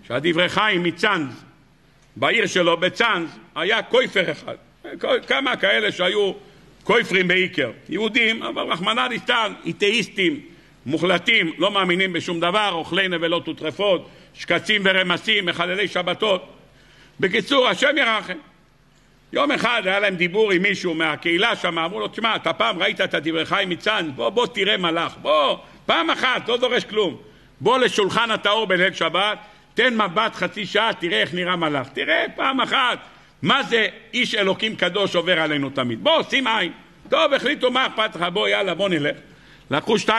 שהדברי חיים מצאנז, בעיר שלו בצאנז, היה קויפר אחד. כמה כאלה שהיו קויפרים בעיקר. יהודים, אבל רחמנא ליצלן, אתאיסטים, מוחלטים, לא מאמינים בשום דבר, אוכלי נבלות וטרפות, שקצים ורמסים, מחללי שבתות. בקיצור, השם ירחם. יום אחד היה להם דיבור עם מישהו מהקהילה שם, אמרו לו, תשמע, אתה פעם ראית את הדברי חיים מצאנז? בוא תראה מלאך, בוא, פעם אחת, לא דורש כלום. בוא לשולחן הטהור בליל שבת, תן מבט חצי שעה, תראה איך נראה מלאך. תראה פעם אחת מה זה איש אלוקים קדוש עובר עלינו תמיד. בוא, שים עין. טוב, החליטו מה אכפת לך, בוא, יאללה, בוא נלך. לקחו 2-3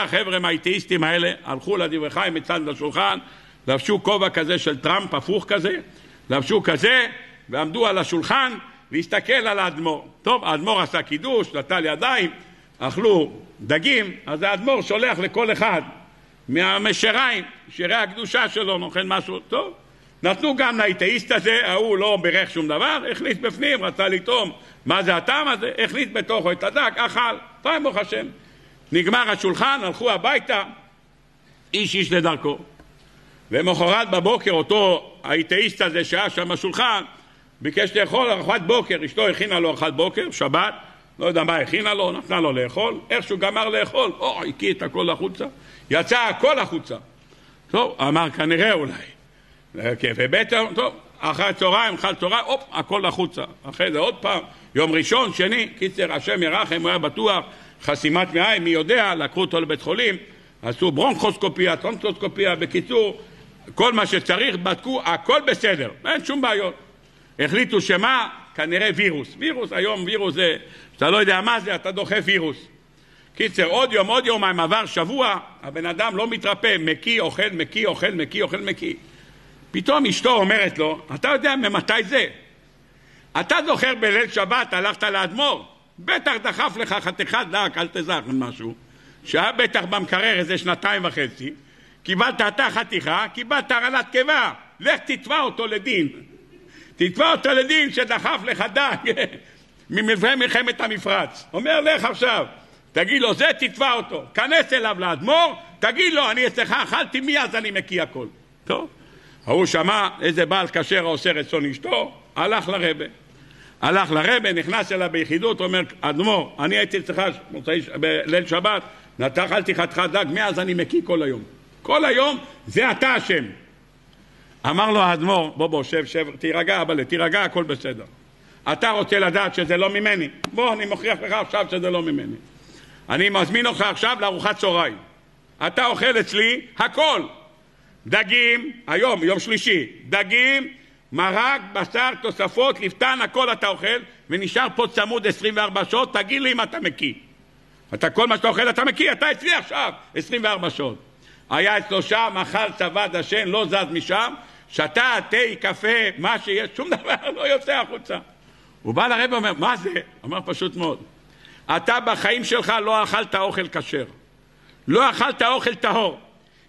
חבר'ה מהאתאיסטים האלה, הלכו לדברי חיים מצאנז לשולחן, לבשו כובע כזה של טראמפ, הפוך כזה, לבשו כזה, ועמדו על השולחן להסתכל על האדמו"ר. טוב, האדמו"ר עשה קידוש, נטל ידיים, אכלו דגים, אז האדמו"ר שולח לכל אחד מהמשריים, שירי הקדושה שלו, נוכן משהו טוב. נתנו גם לאתאיסט הזה, ההוא לא בירך שום דבר, החליט בפנים, רצה לטעום מה זה הטעם הזה, החליט בתוכו את הדג, אכל, פעם ברוך השם. נגמר השולחן, הלכו הביתה, איש לדרכו. ומחרת בבוקר אותו האתאיסט הזה שהיה שם בשולחן, ביקש לאכול ארוחת בוקר, אשתו הכינה לו ארוחת בוקר, שבת, לא יודע מה הכינה לו, נתנה לו לאכול, איכשהו גמר לאכול, הקיא את הכל החוצה, יצא הכל החוצה. טוב, אמר כנראה אולי, ובטר, טוב, אחרי צהריים, הכל החוצה. אחרי זה עוד פעם, יום ראשון, שני, קיצר, השם ירחם, הוא היה בטוח, חסימת מעיים, מי יודע, לקחו אותו לבית חולים, עשו ברונכוסקופיה, טרומסקופיה, בקיצור, כל מה שצריך, בדקו, הכל בסדר, אין שום בעיות. החליטו שמה? כנראה וירוס. וירוס, היום וירוס זה, שאתה לא יודע מה זה, אתה דוחף וירוס. קיצר, עוד יומיים עבר שבוע, הבן אדם לא מתרפא, מקיא, אוכל, מקיא. פתאום אשתו אומרת לו, אתה יודע ממתי זה? אתה זוכר בליל שבת, הלכת לאדמו"ר, בטח דחף לך חתיכת דג, אל תזכר משהו, שהיה בטח במקרר איזה 2.5, קיבלת אתה חתיכה, קיבלת הרעלת קיבה, לך תתבע אותו לדין. תתבע אותו לדין שדחף לך דג ממלחמת המפרץ. אומר לך עכשיו, תגיד לו, זה תתבע אותו, כנס אליו לאדמו"ר, תגיד לו, אני אצלך אכלתי מי אז אני מקיא הכל. טוב, הוא שמע איזה בעל כשר עושה רצון אשתו, הלך לרבה, נכנס אליו ביחידות, אומר, אדמו"ר, אני הייתי אצלך בליל שבת, נתחלתי חתיכת דג, מאז אני מקיא כל היום. כל היום זה אתה השם. אמר לו האדמו"ר, בוא, שב, תירגע, אבל תירגע, הכל בסדר. אתה רוצה לדעת שזה לא ממני? בוא, אני מוכיח לך עכשיו שזה לא ממני. אני מזמין אותך עכשיו לארוחת צהריים. אתה אוכל אצלי הכל. דגים, היום, יום שלישי, דגים, מרק, בשר, תוספות, לפתן, הכל אתה אוכל, ונשאר פה צמוד 24 שעות, תגיד לי אם אתה מקיא. אתה כל מה שאתה אוכל אתה מקיא, אתה אצלי עכשיו 24 שעות. היה אצלו שם, אכל, צבא, דשן, לא זז משם, שתה, תה, קפה, מה שיש, שום דבר לא יוצא החוצה. הוא בא לרב ואומר, מה זה? אמר פשוט מאוד. אתה בחיים שלך לא אכלת אוכל כשר. לא אכלת אוכל טהור.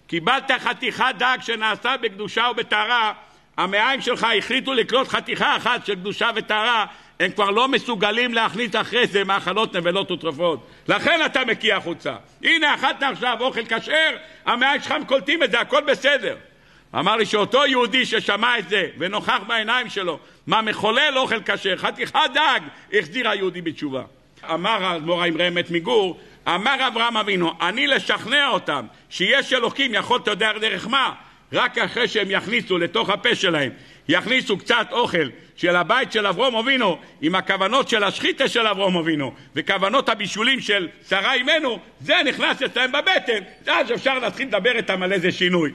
קיבלת חתיכת דג שנעשה בקדושה ובטהרה, המעיים שלך החליטו לקלוט חתיכה אחת של קדושה וטהרה, הם כבר לא מסוגלים להכניס אחרי זה מאכלות נבלות וטרפות. לכן אתה מקיא החוצה. הנה, אכלת עכשיו אוכל כשר, המעיים שלך קולטים את זה, הכל בסדר. אמר לי שאותו יהודי ששמע את זה ונוכח בעיניים שלו, מה מחולל אוכל כשר, חתיכת דג, החזיר היהודי בתשובה. אמר האדמו"ר האמרמת מגור, אמר אברהם אבינו, אני לשכנע אותם שיש אלוקים, יכול אתה יודע דרך מה? רק אחרי שהם יכניסו לתוך הפה שלהם, יכניסו קצת אוכל של הבית של אברהם אבינו, עם הכוונות של השחיטה של אברהם אבינו, וכוונות הבישולים של שרה אימנו, זה נכנס אצלם בבטן, אז אפשר להתחיל לדבר איתם על איזה שינוי.